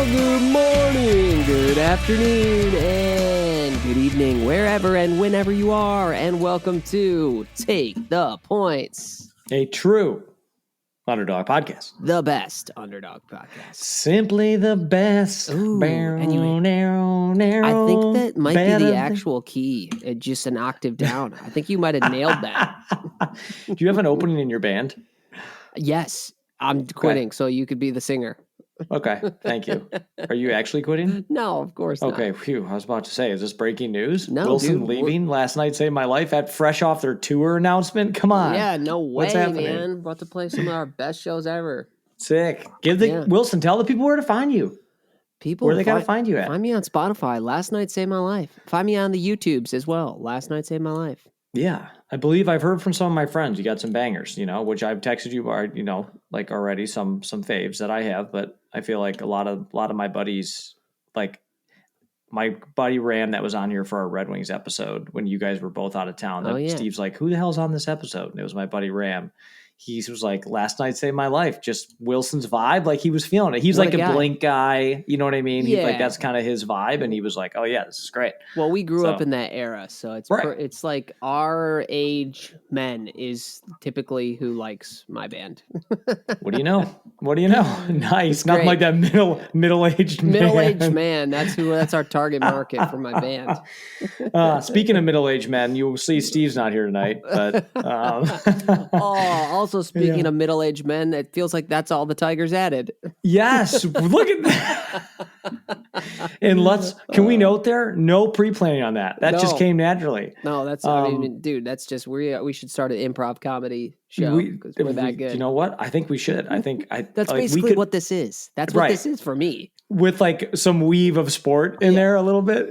Well, good morning, good afternoon, and good evening, wherever and whenever you are, and welcome to Take the Points, a true underdog podcast. The best underdog podcast. Simply the best. Ooh, I think that might be the actual key, just an octave down. I think you might have nailed that. Do you have an opening in your band? Yes, I'm quitting, so you could be the singer. Okay, thank you. Are you actually quitting? No, of course not. Okay, phew. I was about to say, is this breaking news? No, Wilson dude, leaving last night saved my life at fresh off their tour announcement? Come on. Yeah, no way, What's happening? man. About to play some of our best shows ever. Sick. Wilson, tell the people where to find you. Where they got to find you at. Find me on Spotify. Last Night Saved My Life. Find me on the YouTubes as well. Last Night Saved My Life. Yeah, I believe I've heard from some of my friends. You got some bangers, which I've texted you, like already some faves that I have. But I feel like a lot of my buddies, like my buddy Ram that was on here for our Red Wings episode when you guys were both out of town. Steve's like, who the hell's on this episode? And it was my buddy Ram. He was like, last night saved my life. Just Wilson's vibe. Like he was feeling it. He's like a Blink guy. You know what I mean? Yeah. He's like, that's kind of his vibe. And he was like, oh yeah, this is great. Well, we grew up in that era. So it's it's like our age men is typically who likes my band. What do you know? Nice. Nothing like that middle-aged man. Middle-aged man. That's our target market for my band. Speaking of middle-aged men, you'll see Steve's not here tonight. But also speaking of middle-aged men, it feels like that's all the Tigers added. Yes, look at that. And can we note there? No pre-planning on that. That just came naturally. No, that's dude. That's just we should start an improv comedy show because we're that good. You know what? I think we should. That's basically what this is. That's what this is for me. With like some weave of sport in there a little bit,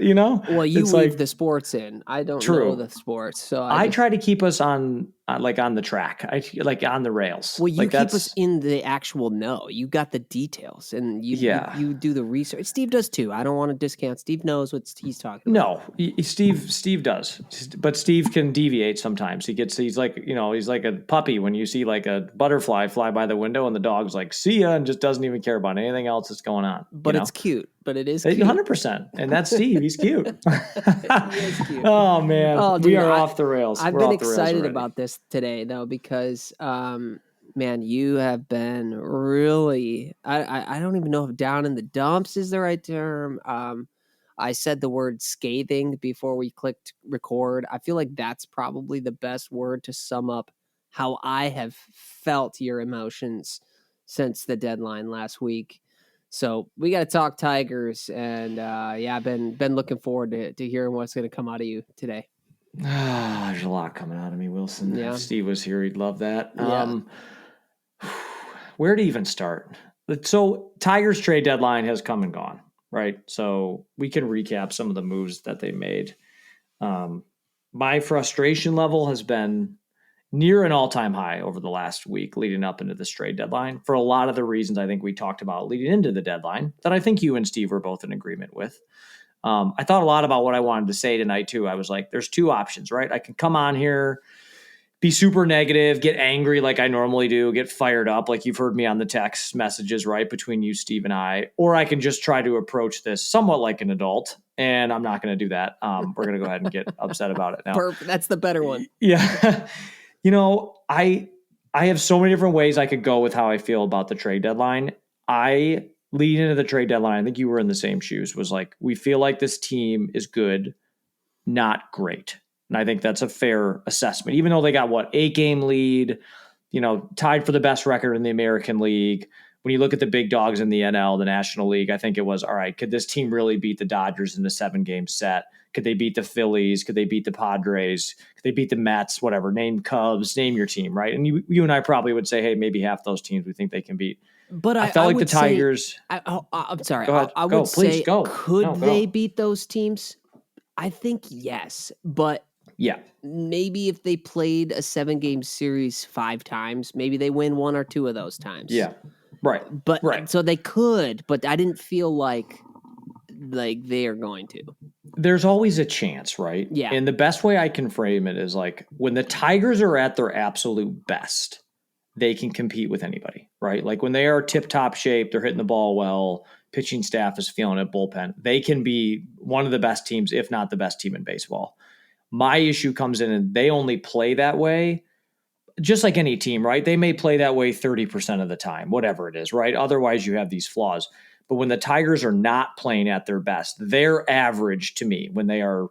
Well, you weave the sports in. I don't know the sports, so I try to keep us on the track. I like on the rails. Well, you keep us in the actual know. You got the details, and you do the research. Steve does too. I don't want to discount. Steve knows what he's talking about. No, Steve does, but Steve can deviate sometimes. He's like a puppy when you see like a butterfly fly by the window, and the dog's like, "See ya," and just doesn't even care about anything else that's going on. But it's cute. But it is cute. 100%. And that's Steve. He's cute. He is cute. Oh, man. Oh, dude, we are off the rails. I've been excited about this today, though, because, man, you have been really, I don't even know if down in the dumps is the right term. I said the word scathing before we clicked record. I feel like that's probably the best word to sum up how I have felt your emotions since the deadline last week. So we got to talk Tigers, and I've been looking forward to hearing what's going to come out of you today. There's a lot coming out of me, Wilson. Yeah. If Steve was here, he'd love that. Yeah. Where to even start? So Tigers trade deadline has come and gone, right? So we can recap some of the moves that they made. My frustration level has been near an all-time high over the last week leading up into this trade deadline for a lot of the reasons I think we talked about leading into the deadline that I think you and Steve were both in agreement with. I thought a lot about what I wanted to say tonight too. I was like, there's two options, right? I can come on here, be super negative, get angry like I normally do, get fired up like you've heard me on the text messages, right, between you, Steve, and I, or I can just try to approach this somewhat like an adult, and I'm not going to do that. We're going to go ahead and get upset about it now. Perfect. That's the better one. Yeah. I have so many different ways I could go with how I feel about the trade deadline. Leading into the trade deadline, I think you were in the same shoes, was like, we feel like this team is good, not great. And I think that's a fair assessment, even though they got 8-game lead, tied for the best record in the American League. When you look at the big dogs in the NL, the National League, I think it was, all right, could this team really beat the Dodgers in the 7-game set? Could they beat the Phillies? Could they beat the Padres? Could they beat the Mets? Whatever. Name Cubs. Name your team, right? And you and I probably would say, hey, maybe half those teams we think they can beat. But I felt like the Tigers. I'm sorry. Go ahead. I would say, go. Could they beat those teams? I think yes, but yeah, maybe if they played a 7-game series 5 times, maybe they win 1 or 2 of those times. Yeah, right. But so they could, but I didn't feel like they are going to. There's always a chance, right? Yeah. And the best way I can frame it is like when the Tigers are at their absolute best, they can compete with anybody, right? Like when they are tip-top shape, they're hitting the ball well, pitching staff is feeling it, bullpen. They can be one of the best teams, if not the best team in baseball. My issue comes in and they only play that way, just like any team, right? They may play that way 30% of the time, whatever it is, right? Otherwise, you have these flaws. But when the Tigers are not playing at their best, their average to me, when they are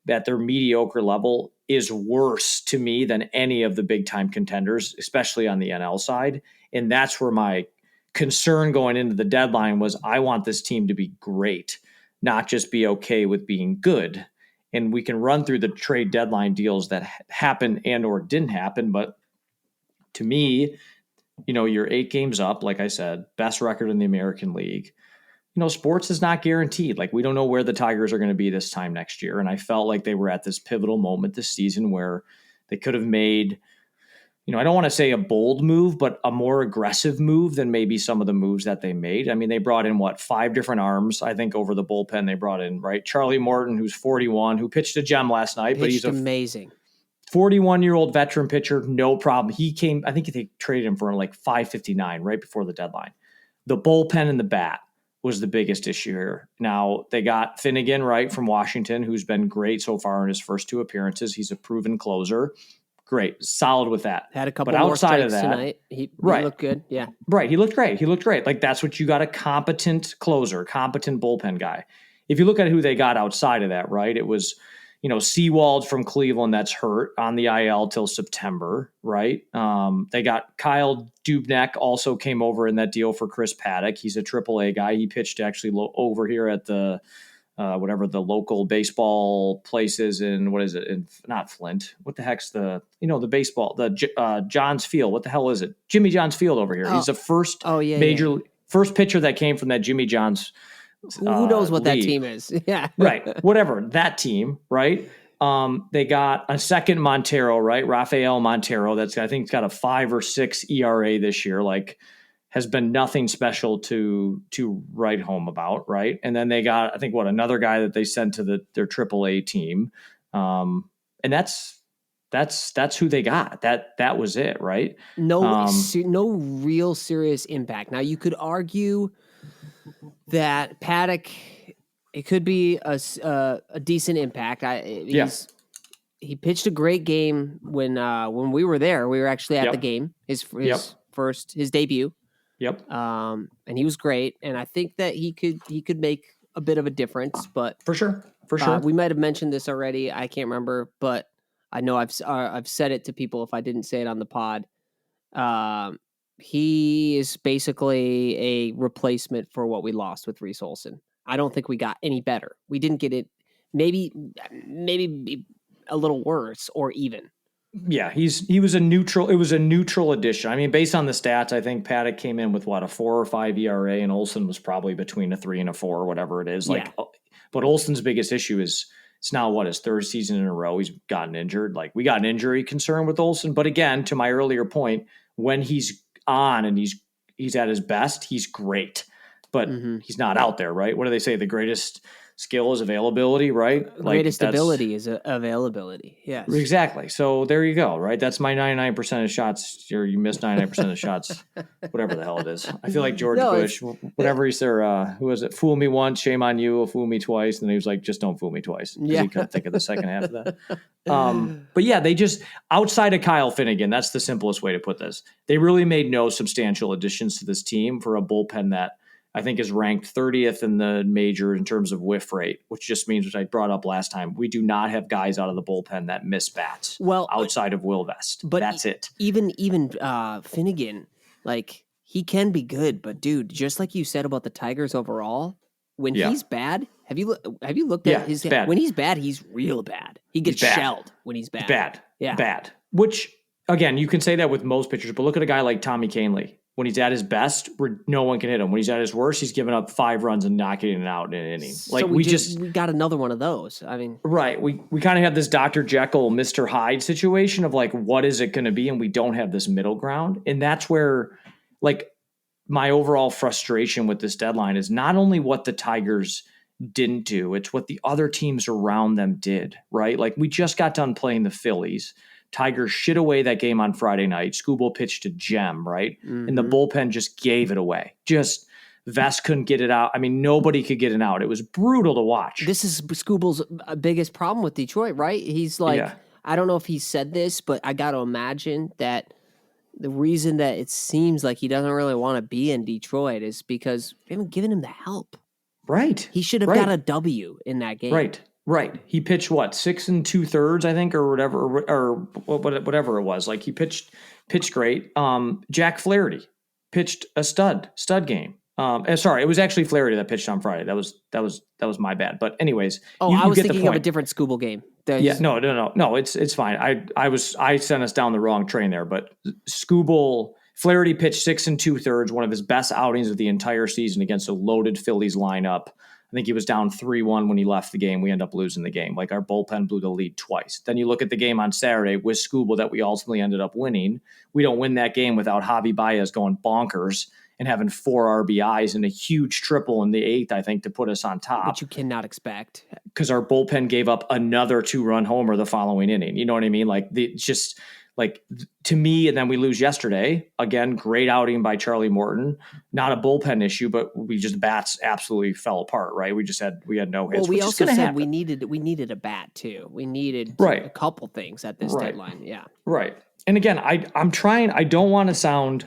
at their mediocre level, is worse to me than any of the big time contenders, especially on the NL side. And that's where my concern going into the deadline was I want this team to be great, not just be okay with being good. And we can run through the trade deadline deals that happened and or didn't happen. But to me, you're 8 games up, like I said, best record in the American League. Sports is not guaranteed. Like, we don't know where the Tigers are going to be this time next year. And I felt like they were at this pivotal moment this season where they could have made, I don't want to say a bold move, but a more aggressive move than maybe some of the moves that they made. I mean, they brought in 5 different arms, I think, over the bullpen. They brought in, right, Charlie Morton, who's 41, who pitched a gem last night, but he's amazing. 41-year-old veteran pitcher, no problem. He came, I think they traded him for like $5.59 right before the deadline. The bullpen and the bat was the biggest issue here. Now, they got Finnegan, right, from Washington, who's been great so far in his first 2 appearances. He's a proven closer. Great. Solid with that. Had a couple more strikes tonight. He looked good. Yeah. Right. He looked great. Like, that's what you got, a competent closer, competent bullpen guy. If you look at who they got outside of that, right, it was, Seawald from Cleveland that's hurt on the IL till September, right? They got Kyle Dubnyk also came over in that deal for Chris Paddock. He's a AAA guy. He pitched actually over here at the whatever the local baseball places in, what is it? In, not Flint. What the heck's the baseball, Johns Field. What the hell is it? Jimmy John's Field over here. He's the first first pitcher that came from that Jimmy John's. Who knows what league. That team is? Yeah. Right. Whatever. That team, right? They got a second Montero, right? Rafael Montero. That's, I think, got a 5 or 6 ERA this year. Like, has been nothing special to write home about, right? And then they got, I think, another guy that they sent to their AAA team, and that's who they got. That was it, right? No real serious impact. Now, you could argue that Paddock, it could be a decent impact. He pitched a great game when we were there. We were actually at the game, his debut. Yep. And he was great, and I think that he could make a bit of a difference. But for sure, we might have mentioned this already. I can't remember, but I know I've said it to people if I didn't say it on the pod. He is basically a replacement for what we lost with Reese Olson. I don't think we got any better. We didn't get it. Maybe a little worse or even. Yeah, he was a neutral. It was a neutral addition. I mean, based on the stats, I think Paddock came in with a 4 or 5 ERA, and Olson was probably between a 3 and a 4, whatever it is. But Olson's biggest issue is it's now his 3rd season in a row he's gotten injured. Like, we got an injury concern with Olson, but again, to my earlier point, when he's on and he's at his best, he's great, but he's not out there, right? What do they say? The greatest skill is availability, right? Greatest ability is availability. Yes, exactly. So there you go, right? That's my 99% of shots. You missed 99% of shots, whatever the hell it is. I feel like George Bush, whatever he's there. Who was it? Fool me once, shame on you. Fool me twice, and he was like, just don't fool me twice. He couldn't think of the second half of that. But yeah, they just, outside of Kyle Finnegan, that's the simplest way to put this. They really made no substantial additions to this team for a bullpen that I think is ranked 30th in the major in terms of whiff rate, which just means, which I brought up last time, we do not have guys out of the bullpen that miss bats. Well, outside of Will Vest, but that's it. Even Finnegan, like, he can be good, but dude, just like you said about the Tigers overall, when he's bad, have you looked at his? Bad. When he's bad, he's real bad. He gets shelled when he's bad. Bad. Which, again, you can say that with most pitchers, but look at a guy like Tommy Kahnle. When he's at his best, no one can hit him. When he's at his worst, he's giving up 5 runs and knocking it out in an inning. Like, so we got another one of those. I mean, right. We kind of have this Dr. Jekyll, Mr. Hyde situation of like, what is it going to be? And we don't have this middle ground. And that's where, like, my overall frustration with this deadline is not only what the Tigers didn't do, it's what the other teams around them did, right? Like, we just got done playing the Phillies. Tigers shit away that game on Friday night. Skubal pitched a gem, right? Mm-hmm. And the bullpen just gave it away. Just Vest couldn't get it out. I mean, nobody could get it out. It was brutal to watch. This is Scooble's biggest problem with Detroit, right? He's like, Yeah. I don't know if he said this, but I got to imagine that the reason that it seems like he doesn't really want to be in Detroit is because we haven't given him the help. Right. He should have got a W in that game. Right. He pitched what, 6 2/3, I think, or whatever, or whatever it was. Like he pitched great. Jack Flaherty pitched a stud game. Sorry, it was actually Flaherty that pitched on Friday. That was my bad. But anyways, I was thinking of a different Scooble game. No. It's fine. I sent us down the wrong train there. But Flaherty pitched 6 2/3, one of his best outings of the entire season against a loaded Phillies lineup. I think he was down 3-1 when he left the game. We end up losing the game. Like our bullpen blew the lead twice. Then you look at the game on Saturday with Scooble that we ultimately ended up winning. We don't win that game without Javi Baez going bonkers and having 4 RBIs and a huge triple in the 8th, I think, to put us on top. But you cannot expect. Because our bullpen gave up another 2-run homer the following inning. You know what I mean? Like, to me, and then we lose yesterday. Again, great outing by Charlie Morton. Not a bullpen issue, but bats absolutely fell apart, right? We had no hits. Well, we also said we needed a bat too. We needed a couple things at this deadline. Yeah. Right. And again, I'm trying, I don't want to sound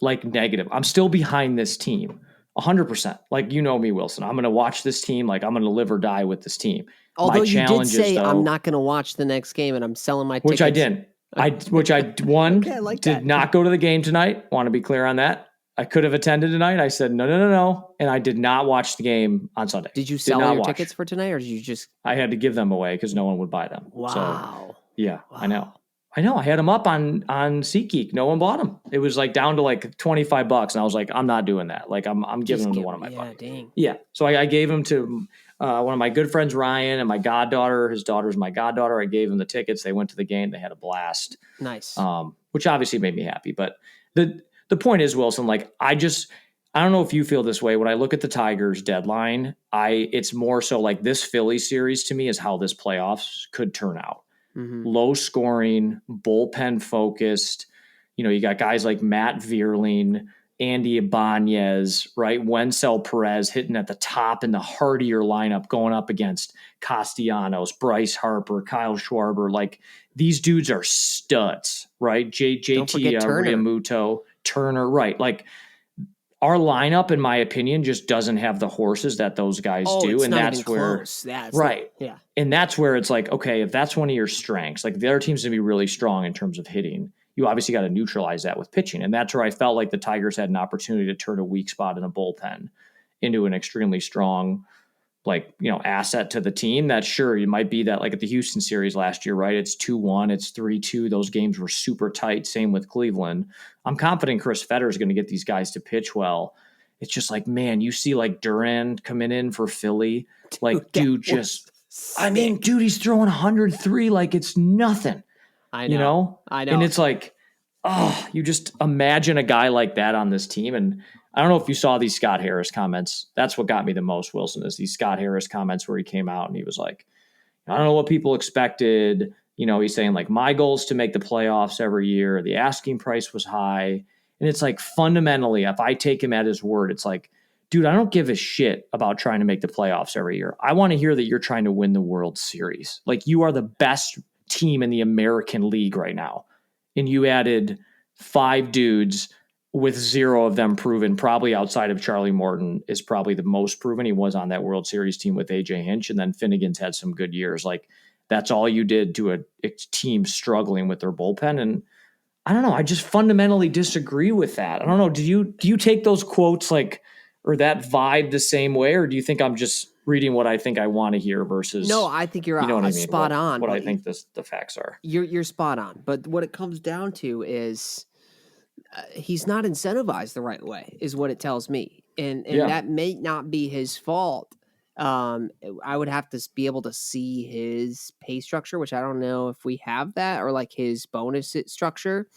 like negative. I'm still behind this team 100%. Like, you know me, Wilson. I'm going to watch this team. Like, I'm going to live or die with this team. Although you did say I'm not going to watch the next game and I'm selling my tickets. Which I didn't. Did not go to the game tonight. Want to be clear on that. I could have attended tonight. I said, no. And I did not watch the game on Sunday. Did you sell your tickets for tonight or did you just? I had to give them away because no one would buy them. Wow. So, yeah, wow. I know. I had them up on SeatGeek. No one bought them. It was like down to like $25. And I was like, I'm not doing that. Like I'm giving them to one of my buddies. Dang. Yeah. So I gave them to one of my good friends, Ryan, and my goddaughter. His daughter's my goddaughter. I gave them the tickets. They went to the game. They had a blast. Nice. Which obviously made me happy. But the point is, Wilson, like I don't know if you feel this way. When I look at the Tigers deadline, it's more so like this Philly series to me is how this playoffs could turn out. Mm-hmm. Low scoring, bullpen focused. You know, you got guys like Matt Vierling, Andy Ibanez, right? Wencel Perez hitting at the top in the heartier lineup going up against Castellanos, Bryce Harper, Kyle Schwarber. Like these dudes are studs, right? JT Realmuto, Turner, right? Like our lineup, in my opinion, just doesn't have the horses that those guys do. And that's where, yeah. And that's where it's like, okay, if that's one of your strengths, like the other team's going to be really strong in terms of hitting. You obviously got to neutralize that with pitching. And that's where I felt like the Tigers had an opportunity to turn a weak spot in the bullpen into an extremely strong, like, you know, asset to the team. That sure, you might be that like at the Houston series last year, right? It's 2-1, it's 3-2. Those games were super tight. Same with Cleveland. I'm confident Chris Fetter is going to get these guys to pitch well. It's just like, man, you see like Duran coming in for Philly. Like, dude, he's throwing 103 like it's nothing. I know. You know? I know. And it's like, oh, you just imagine a guy like that on this team. And I don't know if you saw these Scott Harris comments. That's what got me the most, Wilson, is these Scott Harris comments where he came out and he was like, I don't know what people expected. You know, he's saying like, my goal is to make the playoffs every year. The asking price was high. And it's like, fundamentally, if I take him at his word, it's like, dude, I don't give a shit about trying to make the playoffs every year. I want to hear that you're trying to win the World Series. Like, you are the best team in the American League right now. And you added 5 dudes with 0 of them proven, probably outside of Charlie Morton is probably the most proven. He was on that World Series team with AJ Hinch, and then Finnegan's had some good years. Like, that's all you did to a team struggling with their bullpen. And I don't know, I just fundamentally disagree with that. I don't know. Do you take those quotes like, or that vibe the same way, or do you think I'm just reading what I think I want to hear versus? No, I think you're spot on. What I think the facts are. You're spot on. But what it comes down to is he's not incentivized the right way, is what it tells me, and that may not be his fault. I would have to be able to see his pay structure, which I don't know if we have that, or like his bonus structure,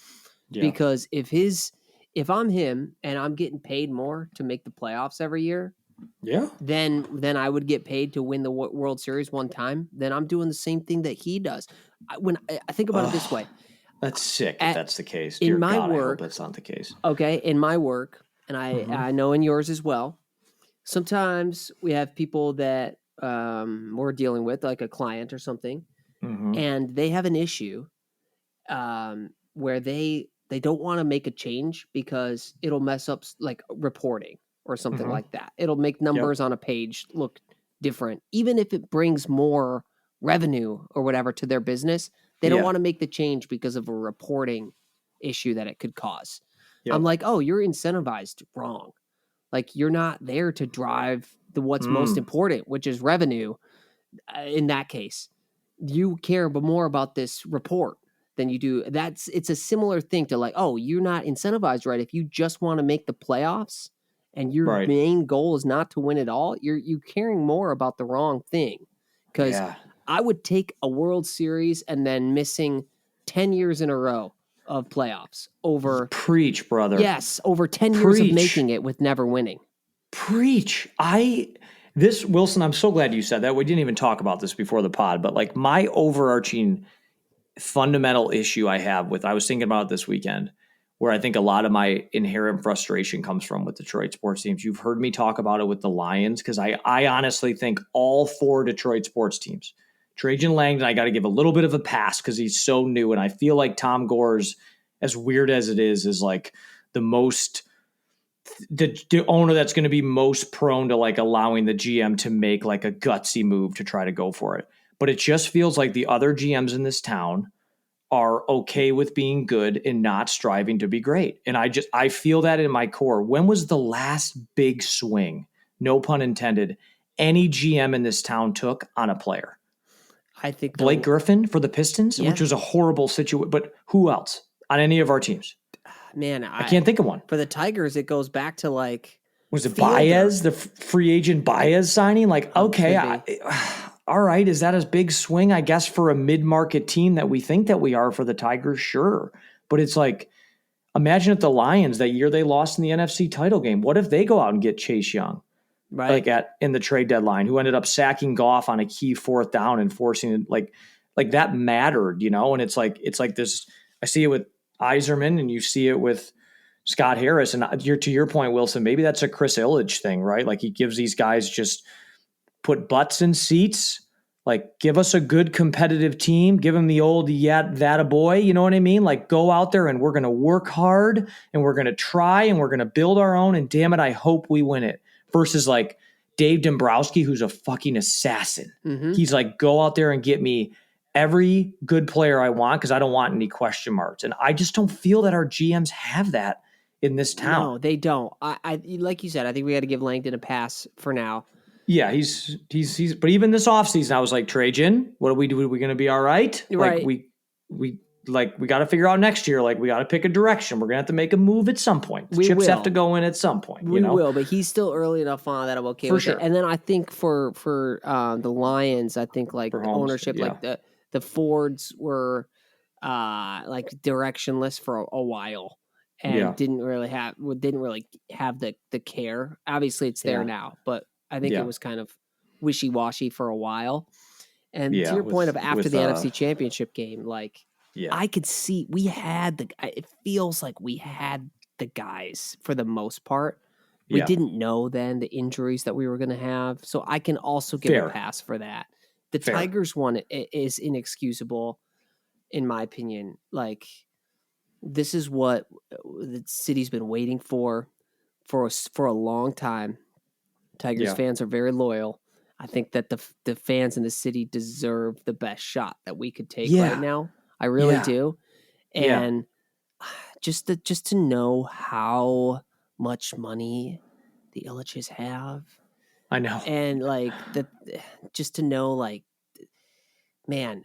because if I'm him and I'm getting paid more to make the playoffs every year, then I would get paid to win the World Series one time. Then I'm doing the same thing that he does. When I think about it this way, that's sick. If that's the case, dear God, I hope that's not the case. Okay, in my work, and Mm-hmm. I know in yours as well. Sometimes we have people that we're dealing with, like a client or something, Mm-hmm. and they have an issue where they don't want to make a change because it'll mess up like reporting or something Mm-hmm. like that. It'll make Yep. numbers on a page look different, even if it brings more revenue or whatever to their business. They don't Yeah. want to make the change because of a reporting issue that it could cause. I'm Yep. like, oh, you're incentivized wrong. Like you're not there to drive the what's most Mm. important, which is revenue. In that case, you care more about this report than you do. It's a similar thing to like, oh, you're not incentivized right. If you just want to make the playoffs and your Right. main goal is not to win it all, you caring more about the wrong thing. Because Yeah. I would take a World Series and then missing 10 years in a row of playoffs over Preach, brother. yes, over 10 years of Preach. making it with never winning. Preach. This Wilson, I'm so glad you said that. We didn't even talk about this before the pod, but like my overarching fundamental issue I was thinking about it this weekend, where I think a lot of my inherent frustration comes from with Detroit sports teams. You've heard me talk about it with the Lions, because I honestly think all four Detroit sports teams, Trajan Langdon, I got to give a little bit of a pass because he's so new. And I feel like Tom Gore's, as weird as it is like the most the owner that's going to be most prone to like allowing the GM to make like a gutsy move to try to go for it. But it just feels like the other GMs in this town are okay with being good and not striving to be great. And I feel that in my core. When was the last big swing, no pun intended, any GM in this town took on a player? I think Blake Griffin for the Pistons, yeah, which was a horrible situation. But who else on any of our teams? man, I can't think of one. for the Tigers, it goes back to like Was it Fielder. Baez, the free agent Baez signing? Like, okay, all right. Is that a big swing? I guess for a mid-market team that we think that we are for the Tigers, sure. But it's like, imagine if the Lions, that year they lost in the NFC title game, what if they go out and get Chase Young, Right. like in the trade deadline, who ended up sacking Goff on a key fourth down and forcing it, like that mattered, you know? And it's like this. I see it with Iserman, and you see it with Scott Harris. And to your point, Wilson, maybe that's a Chris Ilitch thing, right? Like he gives these guys just put butts in seats, like give us a good competitive team, give them the old, yeah, that a boy, you know what I mean? Like go out there and we're going to work hard and we're going to try and we're going to build our own. And damn it, I hope we win it. Versus like Dave Dombrowski, who's a fucking assassin. Mm-hmm. He's like, go out there and get me every good player I want because I don't want any question marks. And I just don't feel that our GMs have that in this town. No, they don't. I like you said, I think we got to give Langdon a pass for now. Yeah, he's but even this offseason, I was like, Trajan, what do we do? Are we going to be all right? Right. Like we got to figure out next year. Like we got to pick a direction. We're going to have to make a move at some point. The chips have to go in at some point. We will, but he's still early enough on that I'm okay For with sure. it. And then I think for the Lions, I think like For Holmes, ownership, yeah. like the Fords were like directionless for a while and didn't really have the care. Obviously it's there now, but I think it was kind of wishy-washy for a while. And to your point of after the NFC Championship game, like I could see it feels like we had the guys for the most part. We didn't know then the injuries that we were going to have. So I can also give a pass for that. The Tigers one is inexcusable in my opinion. Like this is what the city's been waiting for a long time. Tigers fans are very loyal. I think that the fans in the city deserve the best shot that we could take right now. I really do. And just to know how much money the Illiches have. I know. And like just to know like man,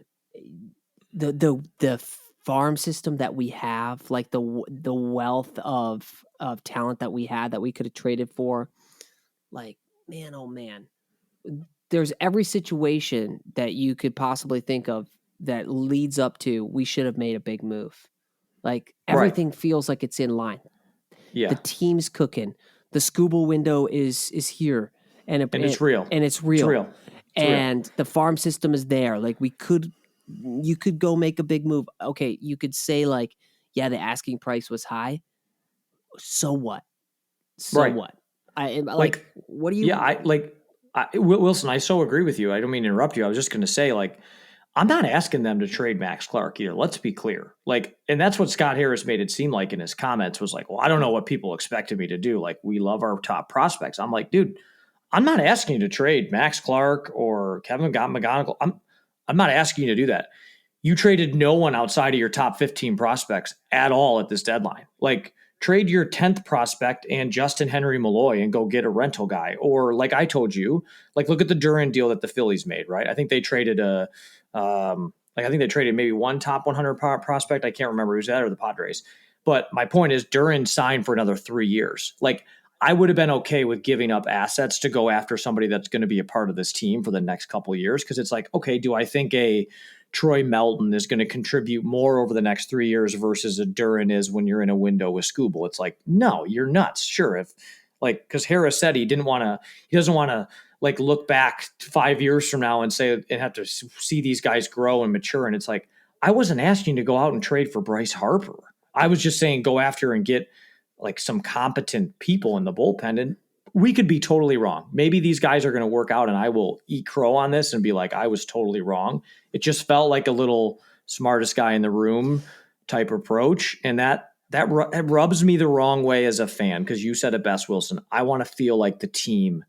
the farm system that we have, like the wealth of talent that we had that we could have traded for, like man, oh man, there's every situation that you could possibly think of that leads up to we should have made a big move. Like everything feels like it's in line. Yeah. The team's cooking. The Scooble window is here, and it's real. And it's real. It's real. And the farm system is there. Like you could go make a big move. Okay, you could say like, yeah, the asking price was high. So what? So Right. what? I like. Like, What do yeah, you? Wilson, I so agree with you. I don't mean to interrupt you. I was just going to say, like, I'm not asking them to trade Max Clark either. Let's be clear. Like, and that's what Scott Harris made it seem like in his comments was like, well, I don't know what people expected me to do. Like, we love our top prospects. I'm like, dude, I'm not asking you to trade Max Clark or Kevin McGonigal. I'm not asking you to do that. You traded no one outside of your top 15 prospects at all at this deadline. Like, trade your 10th prospect and Justin Henry Malloy and go get a rental guy. Or like I told you, like look at the Duran deal that the Phillies made, right? I think they traded I think they traded maybe one top 100 prospect. I can't remember who's that or the Padres. But my point is Duran signed for another 3 years. Like I would have been okay with giving up assets to go after somebody that's going to be a part of this team for the next couple of years. Cause it's like, okay, do I think a Troy Melton is going to contribute more over the next 3 years versus a Duran is when you're in a window with Scooble? It's like, no, you're nuts. Sure. If like, cause Harris said he doesn't want to like look back 5 years from now and say, and have to see these guys grow and mature. And it's like, I wasn't asking you to go out and trade for Bryce Harper. I was just saying, go after and get like some competent people in the bullpen. And we could be totally wrong. Maybe these guys are going to work out and I will eat crow on this and be like, I was totally wrong. It just felt like a little smartest guy in the room type approach. And that rubs me the wrong way as a fan. Cause you said it best, Wilson. I want to feel like the team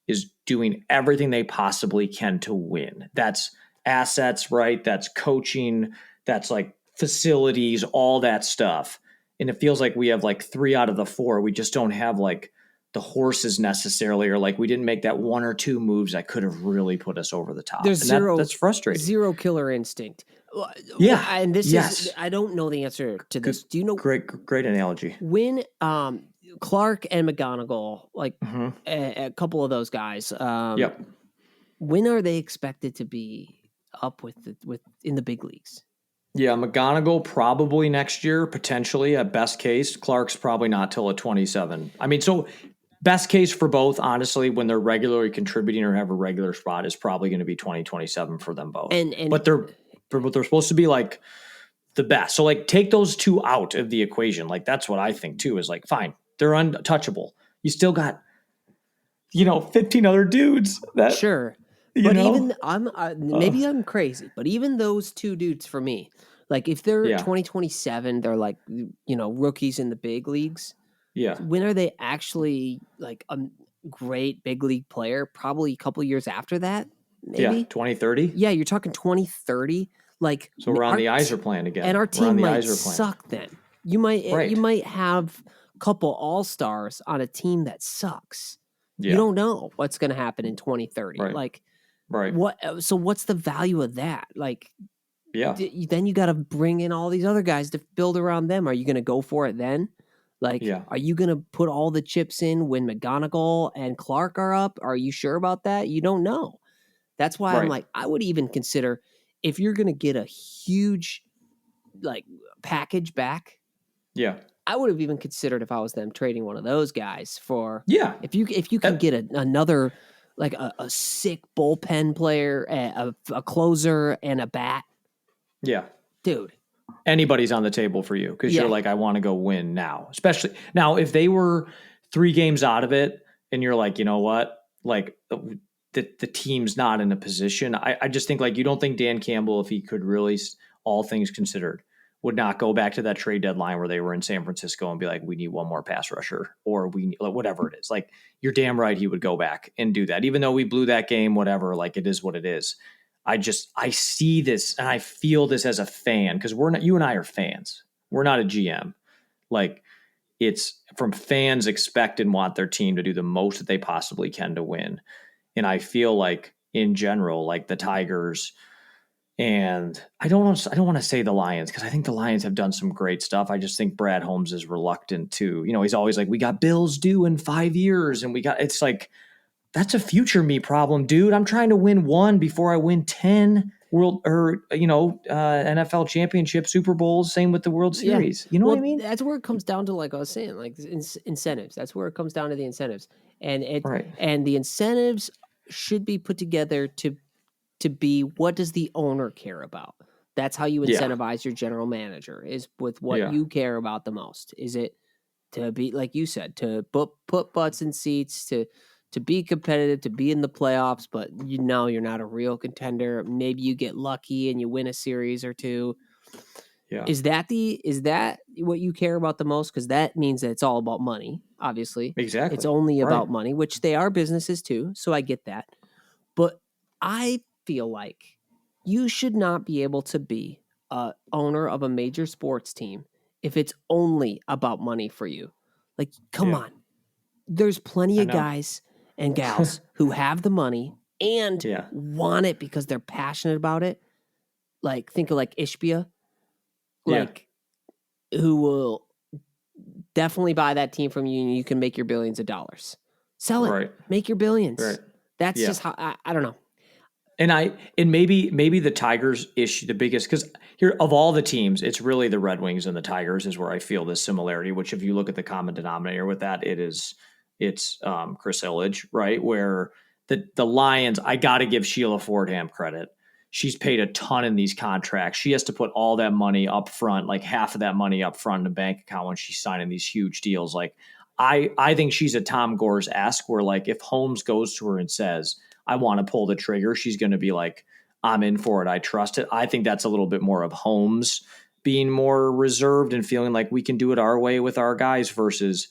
is doing everything they possibly can to win. That's assets, right? That's coaching. That's like facilities, all that stuff. And it feels like we have like 3 out of the 4. We just don't have like the horses necessarily, or like we didn't make that 1 or 2 moves that could have really put us over the top. There's And that's frustrating. zero killer instinct. Yeah. And this yes. is I don't know the answer to this. Do you know Great analogy. when Clark and McGonigal, like a couple of those guys, Yep. when are they expected to be up with in the big leagues? Yeah, McGonigal probably next year, potentially at best case. Clark's probably not till a 27. I mean, so best case for both, honestly, when they're regularly contributing or have a regular spot is probably going to be 2027 for them both. But they're supposed to be like the best. So like take those 2 out of the equation. Like that's what I think too is like, fine, they're untouchable. You still got, 15 other dudes that sure. But even maybe I'm crazy, but even those 2 dudes for me, like if they're 2027, they're like, rookies in the big leagues. Yeah. When are they actually like a great big league player? Probably a couple years after that, maybe. Yeah, 2030. Yeah, you're talking 2030. Like so we're on the Iser plan again, and our team might suck. Then you might have a couple all-stars on a team that sucks. Yeah. You don't know what's going to happen in 2030. Right. Like, right. So what's the value of that? Like, yeah. Then you got to bring in all these other guys to build around them. Are you going to go for it then? Like, are you going to put all the chips in when McGonigal and Clark are up? Are you sure about that? You don't know. That's why I'm like, I would even consider if you're going to get a huge like package back. Yeah. I would have even considered if I was them trading one of those guys for. Yeah. If you can get another like a sick bullpen player, a closer, and a bat. Yeah. Dude. Anybody's on the table for you because you're like, I want to go win now. Especially now, if they were 3 games out of it and you're like, you know what? Like the team's not in a position. I just think like you don't think Dan Campbell, if he could really, all things considered, would not go back to that trade deadline where they were in San Francisco and be like, we need one more pass rusher or we whatever it is. Like you're damn right he would go back and do that. Even though we blew that game, whatever, like it is what it is. I see this and I feel this as a fan because you and I are fans. We're not a GM. Like it's from fans expect and want their team to do the most that they possibly can to win. And I feel like in general, like the Tigers and I don't want to say the Lions because I think the Lions have done some great stuff. I just think Brad Holmes is reluctant to, he's always like, we got bills due in 5 years and it's like, that's a future me problem, dude. I'm trying to win 1 before I win 10 NFL championship, Super Bowls. Same with the World Series. You know what I mean? That's where it comes down to, like I was saying, like incentives. That's where it comes down to the incentives, and and the incentives should be put together to be what does the owner care about. That's how you incentivize your general manager is with what you care about the most. Is it to be, like you said, to put butts in seats, to be competitive, to be in the playoffs, but you're not a real contender. Maybe you get lucky and you win a series or two. Yeah. Is that what you care about the most? Because that means that it's all about money, obviously. It's Exactly. only Right. about money, which they are businesses too, so I get that. But I feel like you should not be able to be a owner of a major sports team if it's only about money for you. Like, come Yeah. on. There's plenty I of know. guys and gals who have the money and Yeah. want it because they're passionate about it. Like, think of like Ishbia, Yeah. like, who will definitely buy that team from you and you can make your billions of dollars. Sell it, Right. make your billions. Right. That's Yeah. just how I don't know. And maybe the Tigers issue the biggest, because here of all the teams, it's really the Red Wings and the Tigers is where I feel this similarity. Which, if you look at the common denominator with that, it's Chris Ilitch, right? Where the Lions, I got to give Sheila Fordham credit. She's paid a ton in these contracts. She has to put all that money up front, like half of that money up front in the bank account when she's signing these huge deals. Like I think she's a Tom Gores-esque, where like if Holmes goes to her and says, I want to pull the trigger, she's going to be like, I'm in for it. I trust it. I think that's a little bit more of Holmes being more reserved and feeling like we can do it our way with our guys versus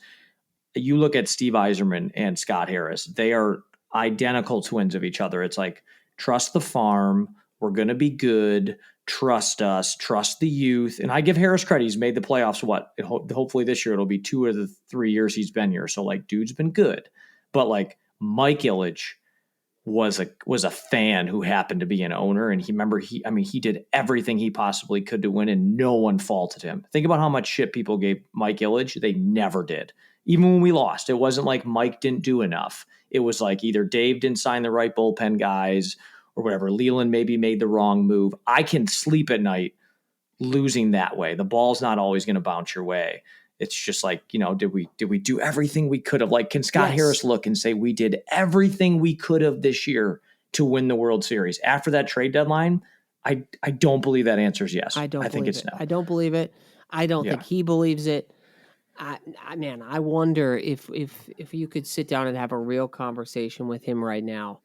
you look at Steve Yzerman and Scott Harris. They are identical twins of each other. It's like, trust the farm. We're going to be good. Trust us. Trust the youth. And I give Harris credit. He's made the playoffs. Hopefully this year it'll be 2 of the 3 years he's been here. So like, dude's been good. But like Mike Ilitch was a fan who happened to be an owner, and he did everything he possibly could to win, and no one faulted him. Think about how much shit people gave Mike Ilitch. They never did. Even when we lost, it wasn't like Mike didn't do enough. It was like either Dave didn't sign the right bullpen guys or whatever. Leland maybe made the wrong move. I can sleep at night losing that way. The ball's not always going to bounce your way. It's just like, did we do everything we could have? Like, can Scott Harris look and say we did everything we could have this year to win the World Series? After that trade deadline, I don't believe that answer is yes. I think it's no. I don't believe it. I don't think he believes it. I wonder if you could sit down and have a real conversation with him right now,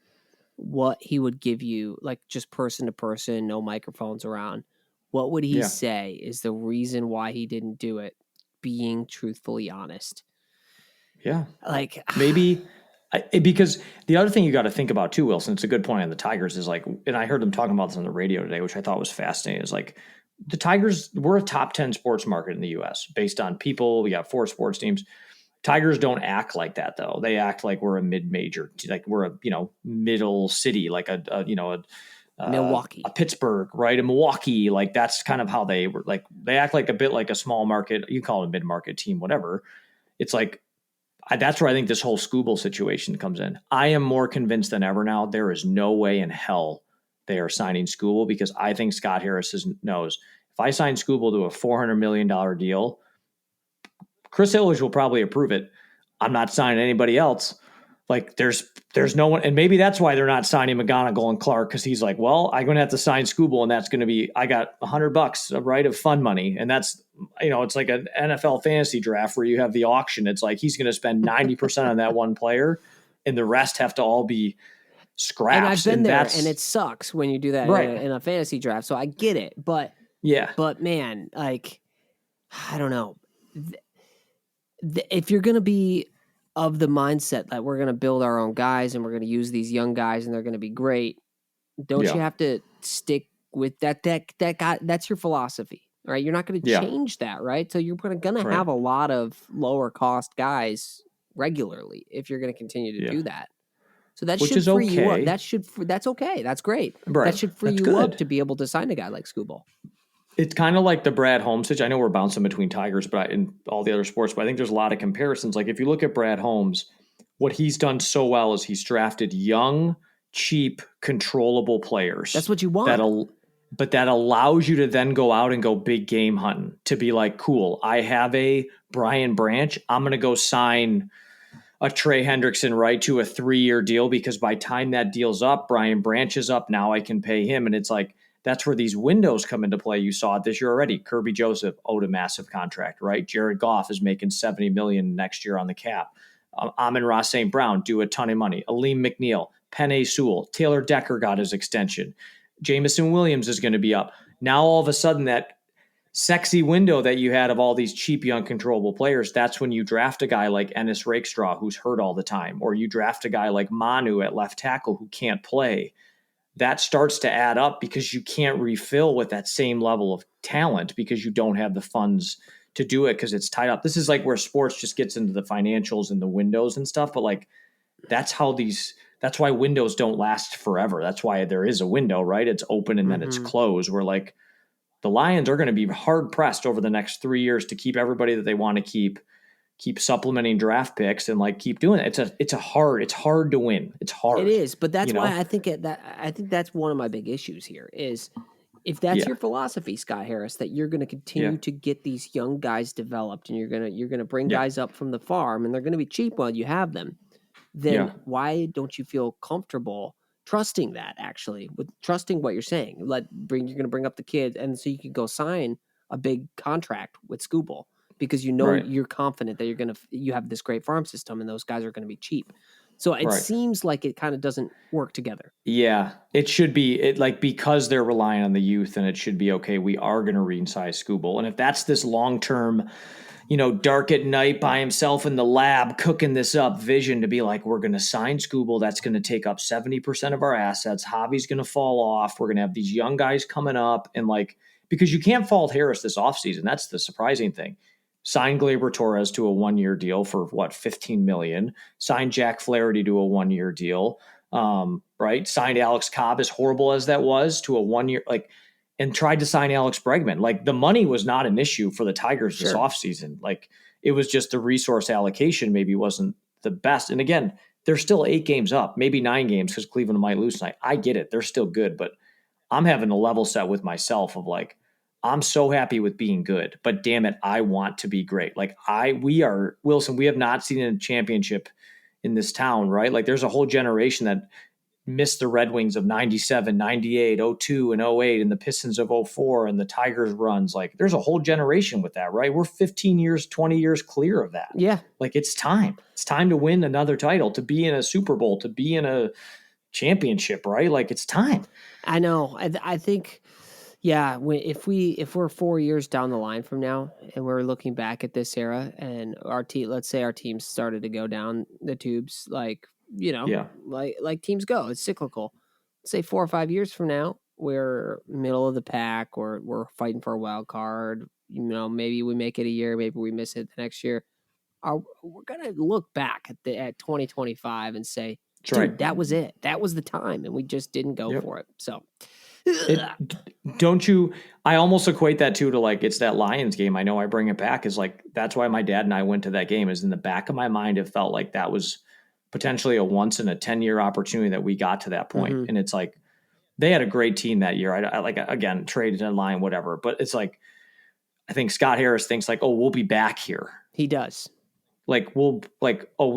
what he would give you, like just person to person, no microphones around. What would he say is the reason why he didn't do it? Being truthfully honest. Yeah. Like maybe because the other thing you got to think about too, Wilson, it's a good point on the Tigers is like, and I heard them talking about this on the radio today, which I thought was fascinating, is like the Tigers, we're a top 10 sports market in the US based on people. We got 4 sports teams. Tigers don't act like that though. They act like we're a mid-major, like we're a, middle city, like Milwaukee, a Pittsburgh, right? A Milwaukee, like that's kind of how they were. Like they act like a bit like a small market. You call it a mid-market team, whatever. It's like that's where I think this whole Skubal situation comes in. I am more convinced than ever now. There is no way in hell they are signing Skubal because I think Scott Harris knows if I sign Skubal to a $400 million deal, Chris Ilitch will probably approve it. I'm not signing anybody else. Like there's no one, and maybe that's why they're not signing McGonigal and Clark because he's like, well, I'm going to have to sign Skubal, and that's going to be I got $100 right of fun money, and that's it's like an NFL fantasy draft where you have the auction. It's like he's going to spend 90% on that one player, and the rest have to all be scraps. And I've been there, and it sucks when you do that in a fantasy draft. So I get it, but man, like I don't know. If you're going to be of the mindset that we're going to build our own guys and we're going to use these young guys and they're going to be great, don't you have to stick with that guy? That's your philosophy, right? You're not going to change that, right? So you're going to have a lot of lower cost guys regularly if you're going to continue to do that. So that should free you up. That's okay. That's great. Right. That should free you up to be able to sign a guy like Skubal. It's kind of like the Brad Holmes situation. I know we're bouncing between Tigers, but in all the other sports, but I think there's a lot of comparisons. Like if you look at Brad Holmes, what he's done so well is he's drafted young, cheap, controllable players. That's what you want. But that allows you to then go out and go big game hunting to be like, cool, I have a Brian Branch. I'm going to go sign a Trey Hendrickson right to a 3-year deal because by time that deal's up, Brian Branch is up. Now I can pay him. And it's like, that's where these windows come into play. You saw it this year already. Kirby Joseph owed a massive contract, right? Jared Goff is making $70 million next year on the cap. Amon-Ra St. Brown do a ton of money. Aleem McNeil, Penei Sewell, Taylor Decker got his extension. Jamison Williams is going to be up. Now all of a sudden that sexy window that you had of all these cheap, uncontrollable players, that's when you draft a guy like Ennis Rakestraw, who's hurt all the time, or you draft a guy like Manu at left tackle who can't play. That starts to add up because you can't refill with that same level of talent because you don't have the funds to do it because it's tied up. This is like where sports just gets into the financials and the windows and stuff, but like that's why windows don't last forever. That's why there is a window, right? It's open and then it's closed. Where like the Lions are going to be hard pressed over the next 3 years to keep everybody that they want to keep supplementing draft picks and like keep doing it. It's hard to win. It's hard. It is, but that's why I think that's one of my big issues here is if that's your philosophy, Scott Harris, that you're going to continue to get these young guys developed and you're going to bring guys up from the farm and they're going to be cheap while you have them, then why don't you feel comfortable trusting that actually with trusting what you're saying? You're going to bring up the kid and so you can go sign a big contract with Scooble because you're confident that you have this great farm system and those guys are going to be cheap. So it seems like it kind of doesn't work together. Yeah, it should be because they're relying on the youth, and it should be okay. We are going to re-size Scooble, and if that's this long-term, dark at night by himself in the lab cooking this up vision to be like, we're going to sign Scooble, that's going to take up 70% of our assets. Javi's going to fall off. We're going to have these young guys coming up, and because you can't fault Harris this offseason. That's the surprising thing. Signed Gleyber Torres to a 1-year deal for $15 million. Signed Jack Flaherty to a 1-year deal. Right. Signed Alex Cobb, as horrible as that was, to a 1-year, and tried to sign Alex Bregman. The money was not an issue for the Tigers this offseason. It was just the resource allocation maybe wasn't the best. And again, they're still 8 games up, maybe 9 games because Cleveland might lose tonight. I get it. They're still good, but I'm having a level set with myself of I'm so happy with being good, but damn it, I want to be great. Wilson, we have not seen a championship in this town, right? There's a whole generation that missed the Red Wings of 97, 98, 02, and 08, and the Pistons of 04, and the Tigers runs. There's a whole generation with that, right? We're 15 years, 20 years clear of that. Yeah. It's time. It's time to win another title, to be in a Super Bowl, to be in a championship, right? It's time. I know. I think... Yeah, if we're 4 years down the line from now and we're looking back at this era and let's say our team started to go down the tubes, like teams go, it's cyclical. Let's say 4 or 5 years from now, we're middle of the pack or we're fighting for a wild card. Maybe we make it a year, maybe we miss it the next year. We're gonna look back at 2025 and say, dude, that was it. That was the time, and we just didn't go for it. So. I almost equate that too to it's that Lions game. I know I bring it back is that's why my dad and I went to that game, is in the back of my mind. It felt like that was potentially a once in a 10-year opportunity that we got to that point. And it's they had a great team that year. I again, traded in line, whatever, but it's I think Scott Harris thinks we'll be back here. He does. We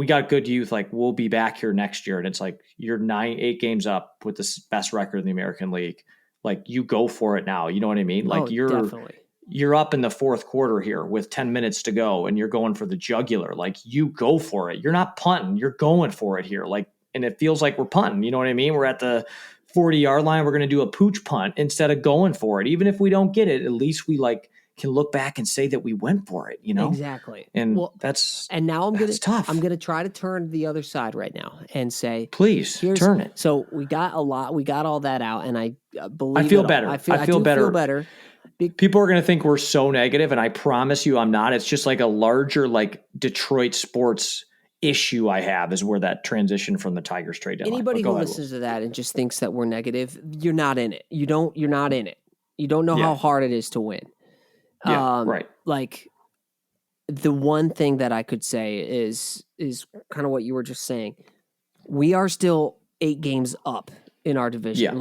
got good youth. We'll be back here next year. And it's you're 8 games up with the best record in the American League. You go for it now. You know what I mean? You're up in the 4th quarter here with 10 minutes to go and you're going for the jugular. You go for it. You're not punting. You're going for it here. And it feels like we're punting. You know what I mean? We're at the 40-yard line. We're going to do a pooch punt instead of going for it. Even if we don't get it, at least we can look back and say that we went for it, Exactly. And now tough. I'm going to try to turn the other side right now and say, please turn it. So we got all that out. And I believe I feel better. I feel better. People are going to think we're so negative. And I promise you I'm not. It's just a larger, Detroit sports issue I have is where that transition from the Tigers trade deadline. Anybody who listens to that and just thinks that we're negative, you're not in it. You're not in it. You don't know how hard it is to win. Yeah, right. The one thing that I could say is kind of what you were just saying. We are still 8 games up in our division.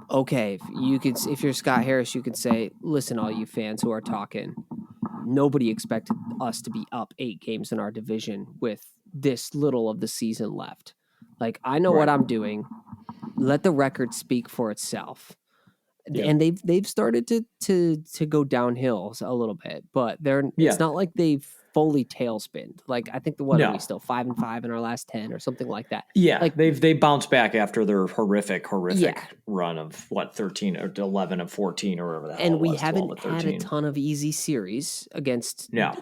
Okay, if you're Scott Harris, you could say, listen, all you fans who are talking, nobody expected us to be up 8 games in our division with this little of the season left. I know what I'm doing. Let the record speak for itself. Yeah. and they've started to go downhill a little bit, but it's Yeah. not like they've fully tailspinned. Like I think what are we No. still 5-5 in our last 10 or something like that. Yeah, Like they bounced back after their horrific yeah, run of 13 or 11 of 14 or whatever the hell and it we was, 12 haven't of had a 13. ton of easy series against No.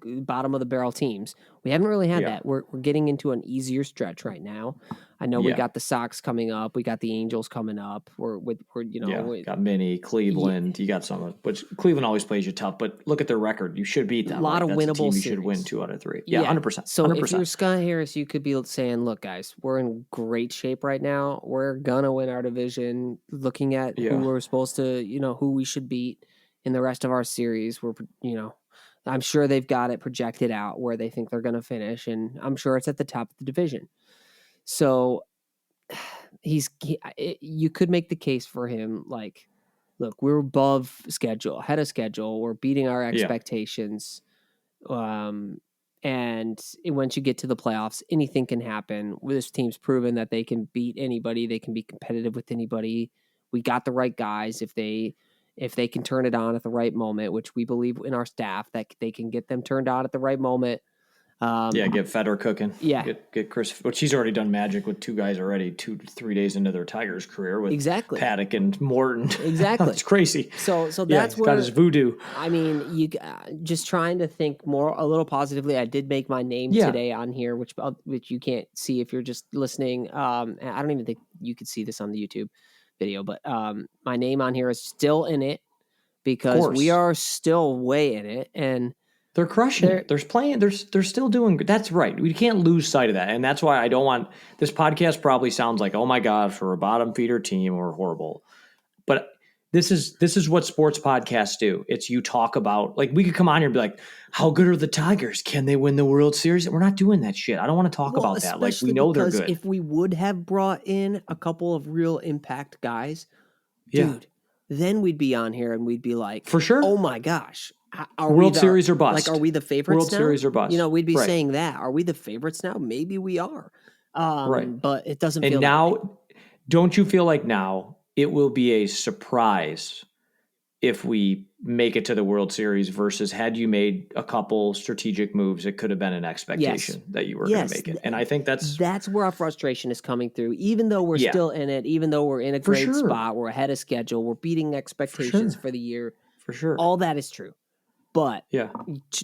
bottom of the barrel teams. We haven't really had Yeah. that. We're getting into an easier stretch right now. I know we Yeah. got the Sox coming up. We got the Angels coming up. Yeah. Got Minnie, Cleveland. You got some, which Cleveland always plays you tough, but look at their record. You should beat a them. lot Like of that's a winnable team you should win series. 2 out of 3. Yeah, 100%. So if you're 100%. Scott Harris, you could be saying, "Look, guys, we're in great shape right now. We're gonna win our division. Looking at who Yeah. we're supposed to, who we should beat in the rest of our series. I'm sure they've got it projected out where they think they're gonna finish, and I'm sure it's at the top of the division. So you could make the case for him, like, look, we're above schedule, ahead of schedule. We're beating our Yeah. expectations." And once you get to the playoffs, anything can happen. This team's proven that they can beat anybody. They can be competitive with anybody. We got the right guys. If they can turn it on at the right moment, which we believe in our staff that they can get them turned on at the right moment. Get Federer cooking. Yeah. Get Chris, which he's already done magic with 2 guys already 2 to 3 days into their Tigers career with Exactly. Paddock and Morton. Exactly. It's crazy. So that's he's where got his voodoo. I mean, you just trying to think a little positively. I did make my name today on here, which you can't see if you're just listening. I don't even think you could see this on the YouTube video, but my name on here is still in it because we are still way in it, and they're crushing it. They're playing. They're still doing good. That's right. We can't lose sight of that, and that's why I don't want this podcast. Probably sounds like, oh my god, for a bottom feeder team, we're horrible, but. This is what sports podcasts do. It's you talk about, like, we could come on here and be like, how good are the Tigers? Can they win the World Series? We're not doing that shit. I don't want to talk about that. Like, we know they're good. If we would have brought in a couple of real impact guys, dude, then we'd be on here and we'd be like, for sure. Oh my gosh. World Series or bust. Like, are we the favorites World now? Series or bust. We'd be saying that. Are we the favorites now? Maybe we are. Right. But it doesn't feel And now, don't you feel like now it will be a surprise if we make it to the World Series versus had you made a couple strategic moves, it could have been an expectation that you were going to make it. And I think that's where our frustration is coming through. Even though we're still in it, even though we're in a great spot, we're ahead of schedule, we're beating expectations for the year. For sure. All that is true. But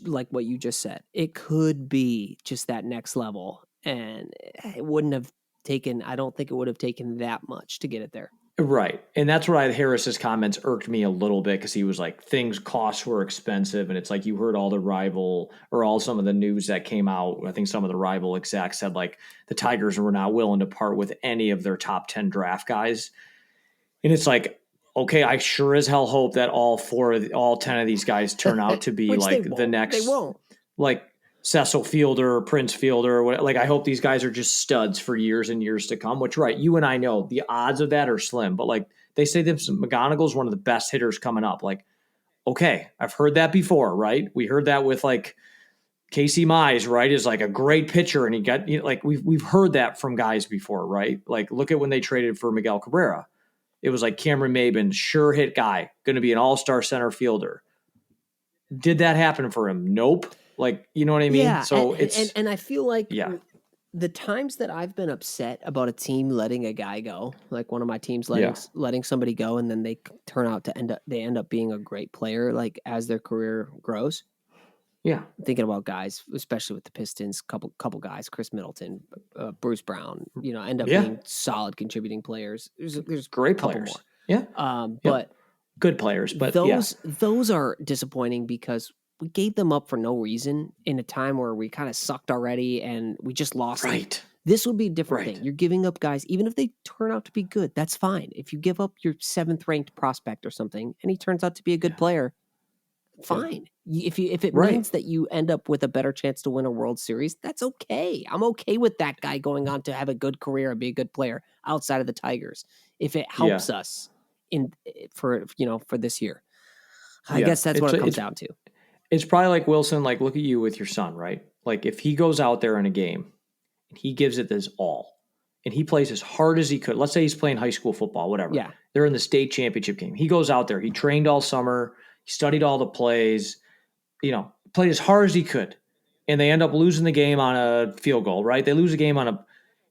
like what you just said, it could be just that next level. And it wouldn't have taken, I don't think it would have taken that much to get it there. Right. And that's why Harris's comments irked me a little bit because he was like, costs were expensive. And it's like you heard all the rival or all some of the news that came out. I think some of the rival execs said like the Tigers were not willing to part with any of their top 10 draft guys. And it's like, okay, I sure as hell hope that all 10 of these guys turn out to be like the next, they won't. Like Cecil Fielder, Prince Fielder, like I hope these guys are just studs for years and years to come, which you and I know the odds of that are slim, but like they say that McGonigal's one of the best hitters coming up. Like, okay, I've heard that before, right? We heard that with like Casey Mize, right? Is like a great pitcher and he got, like we've heard that from guys before, right? Like look at when they traded for Miguel Cabrera. It was like Cameron Maybin, sure hit guy, going to be an all-star center fielder. Did that happen for him? Nope. Like, you know what I mean? Yeah, so and I feel like the times that I've been upset about a team letting a guy go, like one of my teams letting somebody go, and then they turn out to end up being a great player, like as their career grows. Yeah, thinking about guys, especially with the Pistons, couple guys, Chris Middleton, Bruce Brown, end up being solid contributing players. There's great couple players. More. But good players. But those are disappointing because we gave them up for no reason in a time where we kind of sucked already and we just lost. Right. This would be a different thing. You're giving up guys, even if they turn out to be good, that's fine. If you give up your 7th ranked prospect or something and he turns out to be a good player, fine. If it means that you end up with a better chance to win a World Series, that's okay. I'm okay with that guy going on to have a good career and be a good player outside of the Tigers if it helps us for this year. I guess that's what it comes down to. It's probably like Wilson, like look at you with your son, right? Like if he goes out there in a game and he gives it his all and he plays as hard as he could. Let's say he's playing high school football, whatever. Yeah. They're in the state championship game. He goes out there. He trained all summer. He studied all the plays, played as hard as he could. And they end up losing the game on a field goal, right? They lose a game on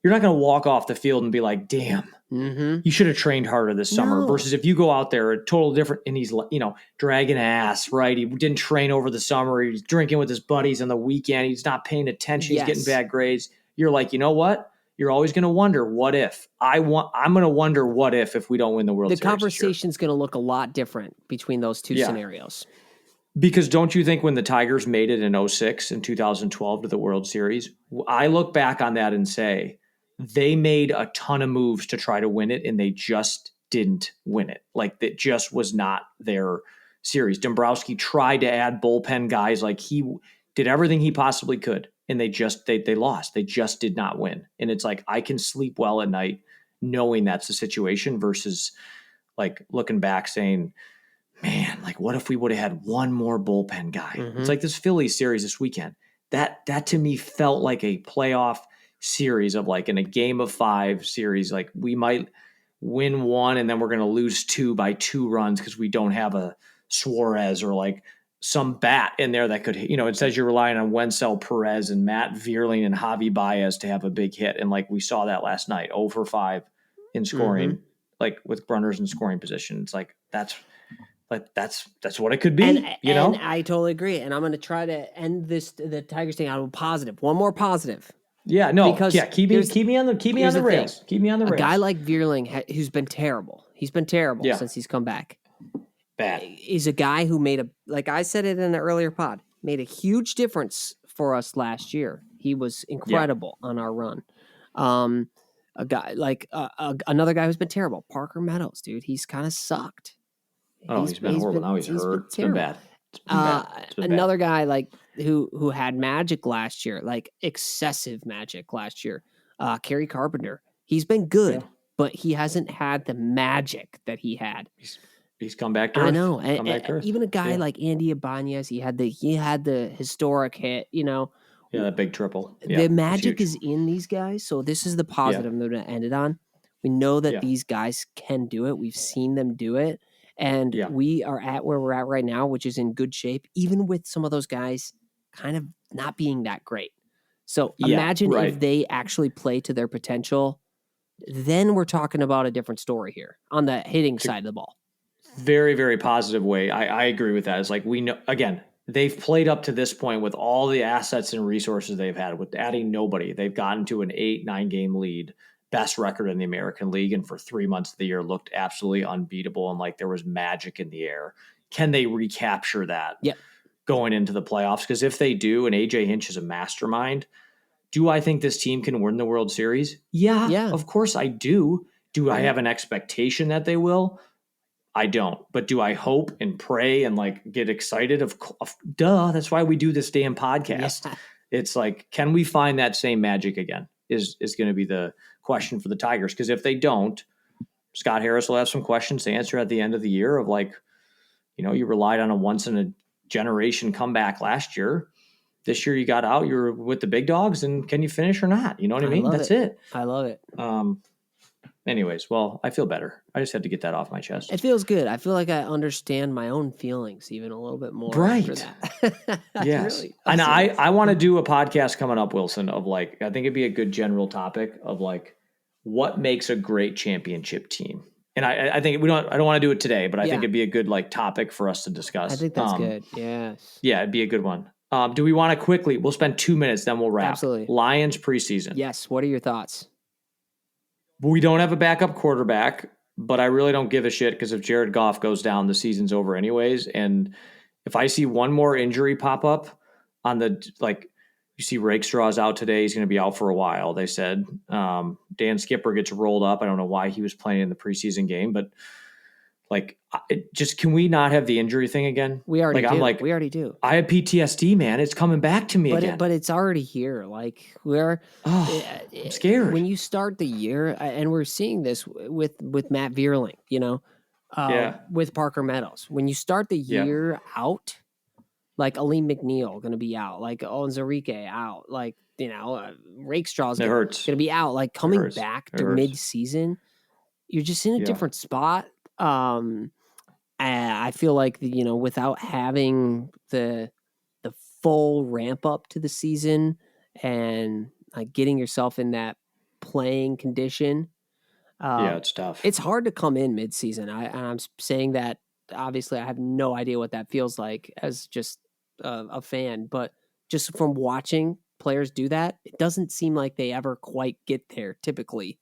you're not going to walk off the field and be like, damn, you should have trained harder this summer. Versus if you go out there, a total different, and he's, dragging ass, right? He didn't train over the summer. He's drinking with his buddies on the weekend. He's not paying attention. He's getting bad grades. You're like, you know what? You're always going to wonder, what if? I'm going to wonder what if we don't win the World Series. The conversation's going to look a lot different between those two scenarios. Because don't you think when the Tigers made it in 2006 and 2012 to the World Series, I look back on that and say they made a ton of moves to try to win it, and they just didn't win it. Like, that just was not their series. Dombrowski tried to add bullpen guys. Like, he did everything he possibly could, and they lost. They just did not win. And it's like, I can sleep well at night knowing that's the situation versus like looking back saying, man, like, what if we would have had one more bullpen guy? It's like this Phillies series this weekend. That to me felt like a playoff series of, like, in a game of 5 series. Like, we might win one and then we're going to lose 2 by 2 runs because we don't have a Suarez or like some bat in there that could, it says you're relying on Wenzel Perez and Matt Vierling and Javi Baez to have a big hit. And like we saw that last night, 0 for 5 in scoring, like with runners in scoring position. It's like, that's what it could be, And I totally agree. And I'm going to try to end the Tigers thing out of a positive. One more positive. Yeah, no, because keep me on the rails. Keep me on the rails. A guy like Vierling, who's been terrible. He's been terrible since he's come back. Bad. Is a guy who like I said it in an earlier pod, made a huge difference for us last year. He was incredible on our run. A guy like another guy who's been terrible, Parker Meadows, dude. He's kind of sucked. He's been horrible. Now he's hurt. It's been bad. Another guy like who had magic last year, like excessive magic last year. Kerry Carpenter. He's been good, but he hasn't had the magic that he had. He's come back to earth. I know. And even a guy like Andy Ibanez, he had the historic hit, Yeah, that big triple. The magic is in these guys. So this is the positive that I ended on. We know that these guys can do it. We've seen them do it. And we are at where we're at right now, which is in good shape, even with some of those guys kind of not being that great. So imagine if they actually play to their potential, then we're talking about a different story here on the hitting side of the ball. Very, very positive way. I agree with that. It's like, we know, again, they've played up to this point with all the assets and resources they've had with adding nobody. They've gotten to an 8-9 game lead. Best record in the American League, and for 3 months of the year looked absolutely unbeatable, and like there was magic in the air. Can they recapture that going into the playoffs? Because if they do, and AJ Hinch is a mastermind, do I think this team can win the World Series? Yeah, of course I do. Do I have an expectation that they will? I don't. But do I hope and pray and like get excited? Duh. That's why we do this damn podcast. Yeah. It's like, can we find that same magic again? Is going to be the question for the Tigers. Because if they don't, Scott Harris will have some questions to answer at the end of the year of like, you relied on a once in a generation comeback last year. This year you got out, you're with the big dogs, and can you finish or not? You know what I mean? That's it. I love it. Anyways, well, I feel better. I just had to get that off my chest. It feels good. I feel like I understand my own feelings even a little bit more. Right. After that. Yes. Really and I want to do a podcast coming up, Wilson, of like, I think it'd be a good general topic of like, what makes a great championship team? And I think I don't want to do it today, but I think it'd be a good like topic for us to discuss. I think that's good. Yes. Yeah, it'd be a good one. Do we want to quickly, we'll spend 2 minutes, then we'll wrap. Absolutely. Lions preseason. Yes. What are your thoughts? We don't have a backup quarterback, but I really don't give a shit because if Jared Goff goes down, the season's over anyways. And if I see one more injury pop up on you see Rakestraw's out today. He's going to be out for a while, they said. Dan Skipper gets rolled up. I don't know why he was playing in the preseason game, but can we not have the injury thing again? We already do. We already do. I have PTSD, man. It's coming back to me again. But it's already here. Like I'm scared. When you start the year, and we're seeing this with Matt Vierling, with Parker Meadows. When you start the year out, like Aleem McNeil going to be out, like Onwuzurike out, like, Rakestraw's It going hurts. to be out, like It coming hurts. back It to hurts. mid-season. You're just in a Yeah. different spot. I feel like, without having the full ramp up to the season and like getting yourself in that playing condition, Yeah, it's tough. it's hard to come in mid-season. I'm saying that obviously I have no idea what that feels like as just a fan, but just from watching players do that, it doesn't seem like they ever quite get there typically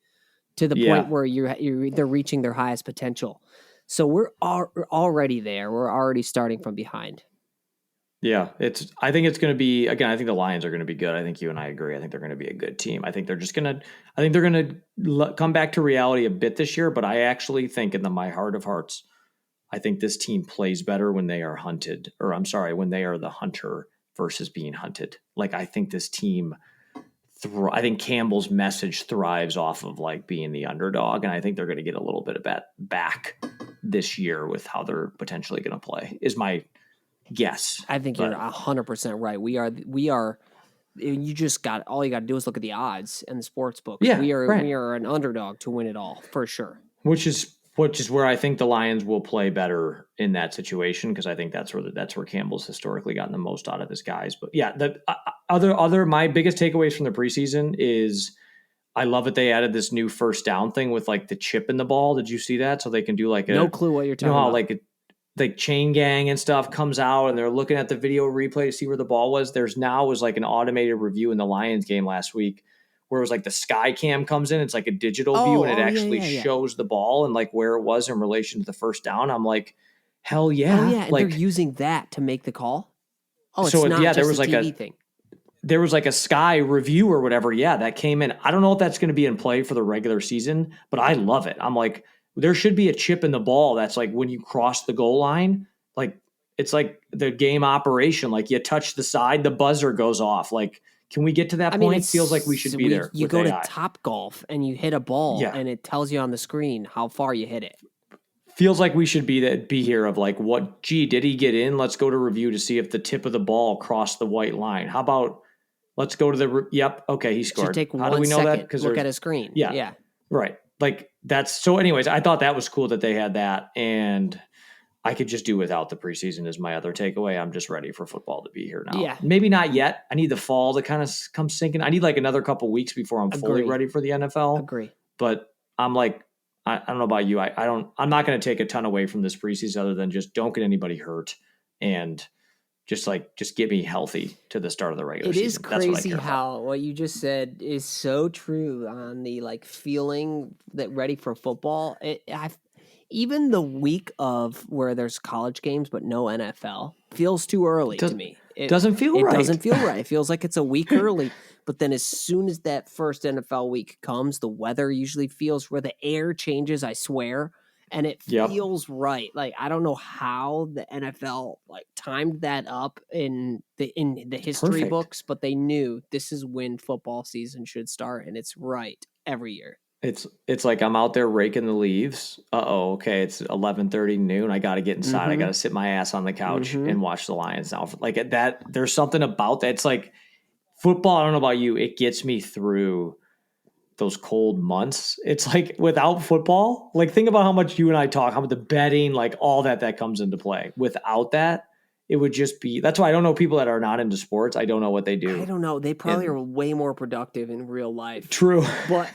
to the point Yeah. where they're reaching their highest potential. So we're already there. We're already starting from behind. Yeah, I think it's going to be, again, I think the Lions are going to be good. I think you and I agree. I think they're going to be a good team. I think they're going to come back to reality a bit this year, but I actually think in my heart of hearts, I think this team plays better when they are hunted, or I'm sorry, when they are the hunter versus being hunted. Like, I think this team, I think Campbell's message thrives off of like being the underdog, and I think they're going to get a little bit of that back this year with how they're potentially going to play, is my guess. I think you're 100% right. We are. You just got all you got to do is look at the odds and the sports books. Yeah, We right. are an underdog to win it all for sure. Which is where I think the Lions will play better in that situation, because I think that's where Campbell's historically gotten the most out of his guys. But yeah, the other my biggest takeaways from the preseason is I love that they added this new first down thing with like the chip in the ball. Did you see that? So they can do like no clue what you're talking how about. like chain gang and stuff comes out and they're looking at the video replay to see where the ball was. There's now was like an automated review in the Lions game last week where it was like the sky cam comes in. It's like a digital view and it actually shows the ball and like where it was in relation to the first down. I'm like, hell yeah. Oh yeah. And like, they're using that to make the call. Oh, it's so not yeah, just there was a like TV thing. there was like a sky review or whatever. Yeah, that came in. I don't know if that's going to be in play for the regular season, but I love it. I'm like, there should be a chip in the ball that's like when you cross the goal line, like it's like the game operation. Like you touch the side, the buzzer goes off. Like, can we get to that point? It feels like we should be there. You go to Top Golf and you hit a ball Yeah. and it tells you on the screen how far you hit it. Feels like we should be here of like, what, did he get in? Let's go to review to see if the tip of the ball crossed the white line. How about let's go to yep, okay, he scored. Take How do we know that? Because look at a screen. Yeah. Right. Like that's so anyways, I thought that was cool that they had that, and I could just do without the preseason is my other takeaway. I'm just ready for football to be here now. Yeah. Maybe not yet. I need the fall to kind of come sinking. I need like another couple weeks before I'm fully ready for the NFL. Agree. But I'm like, I don't know about you. I'm not going to take a ton away from this preseason other than just don't get anybody hurt and just get me healthy to the start of the regular season. It is crazy how what you just said is so true on the like feeling that ready for football. Even the week of where there's college games but no NFL feels too early to me. It doesn't feel right. It doesn't feel right. It feels like it's a week early. But then as soon as that first NFL week comes, the weather usually feels where the air changes, I swear. And it feels right. Like, I don't know how the NFL like timed that up in the history books, but they knew this is when football season should start, and it's right every year. It's like I'm out there raking the leaves. Okay, it's 11:30 noon. I got to get inside. I got to sit my ass on the couch and watch the Lions now. Like that, there's something about that. It's like football. I don't know about you. It gets me through those cold months. It's like without football, like think about how much you and I talk, how about the betting, like all that comes into play. Without that, it would just be, that's why I don't know people that are not into sports. I don't know what they do. I don't know. They probably are way more productive in real life. True. But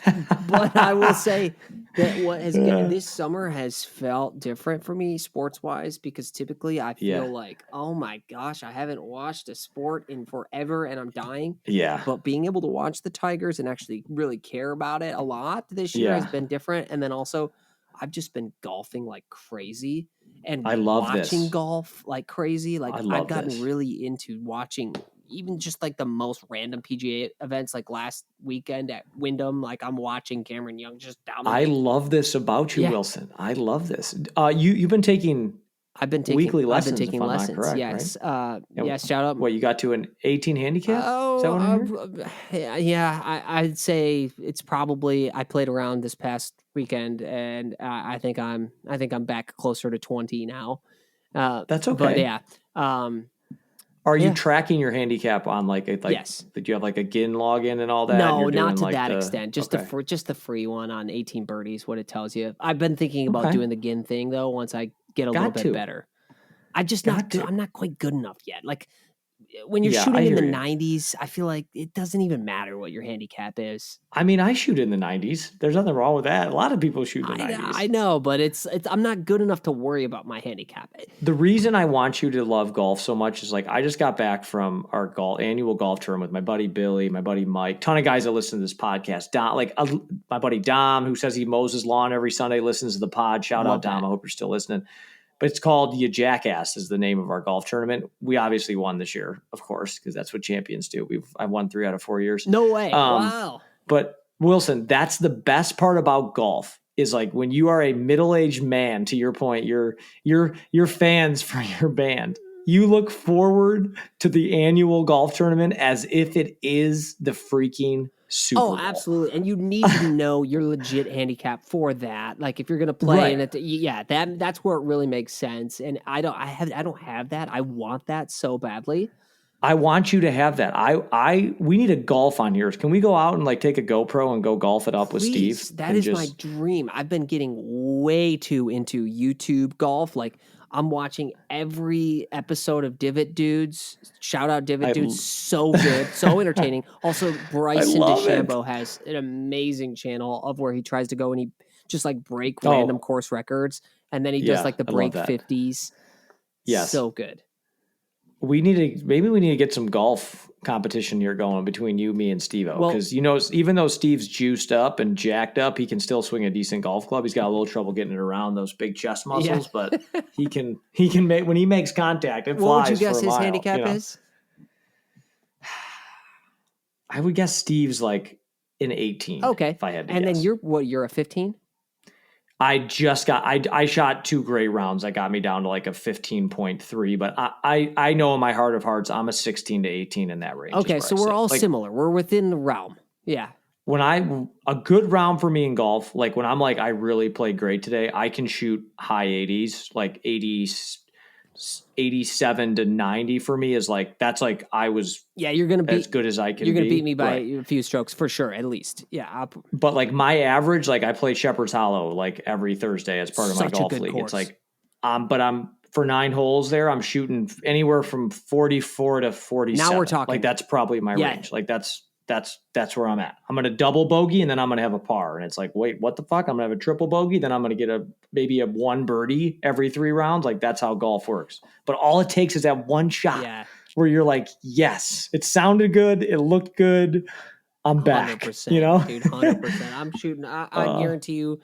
I will say that this summer has felt different for me sports wise, because typically I feel like, oh my gosh, I haven't watched a sport in forever and I'm dying. Yeah. But being able to watch the Tigers and actually really care about it a lot this year has been different. And then also I've just been golfing like crazy. And I love watching golf like crazy. Like I've gotten really into watching even just like the most random PGA events, like last weekend at Wyndham. Like I'm watching Cameron Young just dominate. I love this about you, Wilson. I love this. You've been taking weekly lessons. I've been taking lessons. Correct, yes. Right? Yes. Shout out. What, you got to an 18 handicap? I'd say it's probably, I played around this past weekend and I think I'm back closer to 20 now. That's okay. But yeah. Are you Yeah. tracking your handicap on Yes. did you have like a GIN login and all that? And No, you're not doing to like that the extent. Just okay. just the free one on 18 birdies. What it tells you. I've been thinking about Okay. doing the GIN thing though. Once I get a little Got bit to. better, I'm just not Got good. to. I'm not quite good enough yet. Like when you're Yeah, I shooting in the hear you. 90s, I feel like it doesn't even matter what your handicap is. I mean, I shoot in the 90s. There's nothing wrong with that. A lot of people shoot in the I 90s. know, but it's I'm not good enough to worry about my handicap. The reason I want you to love golf so much is like I just got back from our annual golf tournament with my buddy Billy, my buddy Mike, ton of guys that listen to this podcast. Dom, my buddy Dom, who says he mows his lawn every Sunday, listens to the pod. Shout out Love Dom. that. I hope you're still listening. But it's called You Jackass is the name of our golf tournament. We obviously won this year, of course, because that's what champions do. I won 3 out of 4 years. No way. Um, Wow. But Wilson, that's the best part about golf is like when you are a middle-aged man, to your point, you're fans for your band. You look forward to the annual golf tournament as if it is the freaking Super Oh, Bowl. absolutely. And you need to know your legit handicap for that. Like if you're going to play Right. in it, yeah, that's where it really makes sense. And I don't have that. I want that so badly. I want you to have that. We need a golf on here. Can we go out and like take a GoPro and go golf it up with Please, Steve? that is my dream. I've been getting way too into YouTube golf. Like I'm watching every episode of Divot Dudes. Shout out Divot Dudes. So good. So entertaining. Also, Bryson DeChambeau has an amazing channel of where he tries to go and he just like break random course records. And then he does like the break 50s. Yes. So good. Maybe we need to get some golf competition here going between you, me, and Steve-O. Because, even though Steve's juiced up and jacked up, he can still swing a decent golf club. He's got a little trouble getting it around those big chest muscles, but he can make, when he makes contact, it flies. What would you guess for a his mile, handicap is? I would guess Steve's like an 18. Okay. If I had to and guess. Then you're a 15? I shot 2 great rounds that got me down to like a 15.3, but I know in my heart of hearts I'm a 16 to 18 in that range. Okay, so we're all similar. We're within the realm. Yeah. A good round for me in golf, like when I'm like I really played great today, I can shoot high 80s, like 87 to 90 for me is like that's like I was you're gonna be as good as I can. You're gonna beat me by a few strokes for sure, at least. Yeah, but like my average, like I play Shepherd's Hollow like every Thursday as part of my golf league. Course. It's like, but I'm for 9 holes there. I'm shooting anywhere from 44 to 47. Now we're talking. Like that's probably my range. Like that's where I'm at. I'm gonna double bogey and then I'm gonna have a par, and it's like, wait, what the fuck? I'm gonna have a triple bogey, then I'm gonna get maybe a 1 birdie every 3 rounds. Like that's how golf works. But all it takes is that one shot where you're like, yes, it sounded good, it looked good, I'm back. 100%, dude, 100%. I'm shooting. I guarantee you,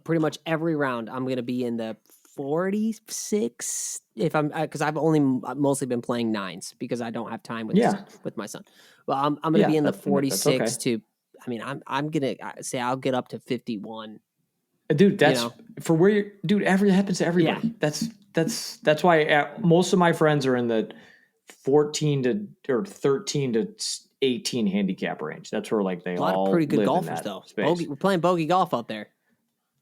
pretty much every round I'm gonna be in the 46 because I've only mostly been playing 9s because I don't have time with my son. Well, I'm going to be in the 46 to. I mean, I'm going to say I'll get up to 51. Dude, that's for where you're. Dude, it happens to everybody. Yeah. That's why most of my friends are in the 13 to 18 handicap range. That's where like they all. A lot of pretty good golfers though. We're playing bogey golf out there.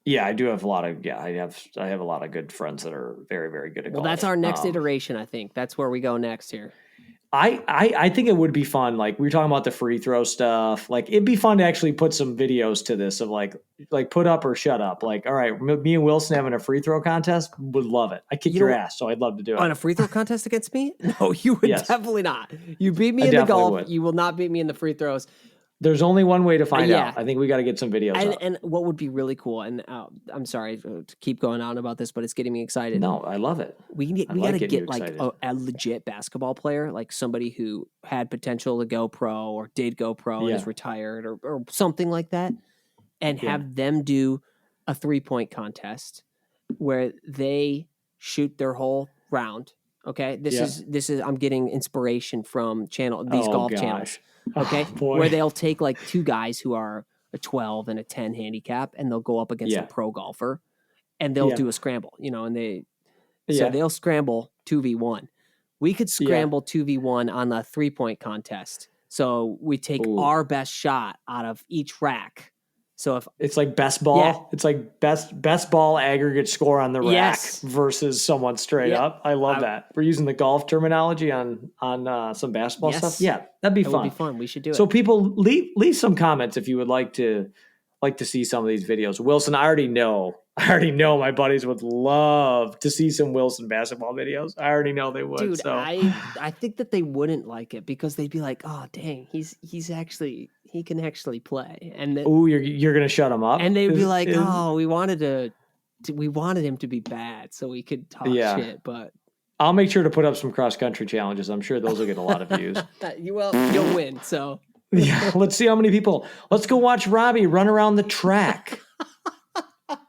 Yeah, I do have a lot of. Yeah, I have a lot of good friends that are very, very good at golf. Well, that's our next iteration. I think that's where we go next here. I think it would be fun. Like we were talking about the free throw stuff. Like it'd be fun to actually put some videos to this of like put up or shut up. Like, all right, me and Wilson having a free throw contest, would love it. I kick your ass, so I'd love to do it. On a free throw contest against me? No, you would definitely not. You beat me in the golf. Would. You will not beat me in the free throws. There's only one way to find out. I think we got to get some videos up. And what would be really cool, and I'm sorry to keep going on about this, but it's getting me excited. No, I love it. We got to get like a legit basketball player, like somebody who had potential to go pro or did go pro and is retired or something like that, and have them do a 3-point contest where they shoot their whole round. Okay, this is I'm getting inspiration from these golf channels. Okay, where they'll take like 2 guys who are a 12 and a 10 handicap, and they'll go up against a pro golfer, and they'll do a scramble. And so they'll scramble 2v1. We could scramble 2v1 on the 3-point contest. So we take our best shot out of each rack. So if it's like best ball, Yeah. it's like best ball aggregate score on the rack Yes. versus someone straight Yeah. up. I love that. We're using the golf terminology on some basketball Yes. stuff. Yeah, that'd be that fun. would be fun. We should do So it. people leave some comments if you would like to see some of these videos. Wilson, I already know my buddies would love to see some Wilson basketball videos. I already know they would. Dude, So I think that they wouldn't like it because they'd be like, "Oh, dang, he can actually play," and then you're gonna shut him up, and they'd be like, "Oh, we wanted him to be bad so we could talk shit." But I'll make sure to put up some cross country challenges. I'm sure those will get a lot of views. You'll win. So yeah, let's see how many people. Let's go watch Robbie run around the track.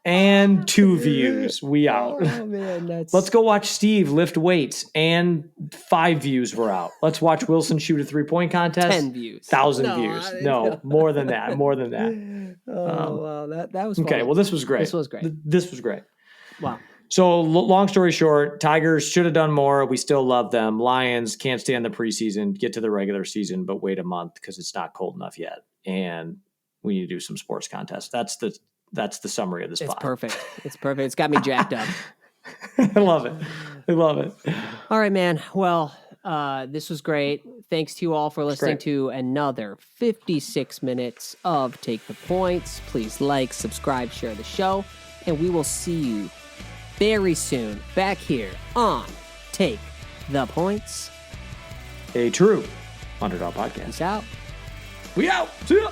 And 2 views. We out. Oh man, Let's go watch Steve lift weights, and 5 views. We're out. Let's watch Wilson shoot a 3-point contest. 10 views. 1,000 views. No, more than that. More than that. Oh wow, that was fun. Okay. Well, this was great. This was great. This was great. Wow. So long story short, Tigers should have done more. We still love them. Lions can't stand the preseason. Get to the regular season, but wait a month because it's not cold enough yet, and we need to do some sports contests. That's the summary of this. It's pod. perfect. It's perfect. It's got me jacked up. I love it. I love it. All right, man. Well, this was great. Thanks to you all for listening to another 56 minutes of Take the Points. Please like, subscribe, share the show, and we will see you very soon back here on Take the Points. A true underdog podcast. Peace out. We out. See ya.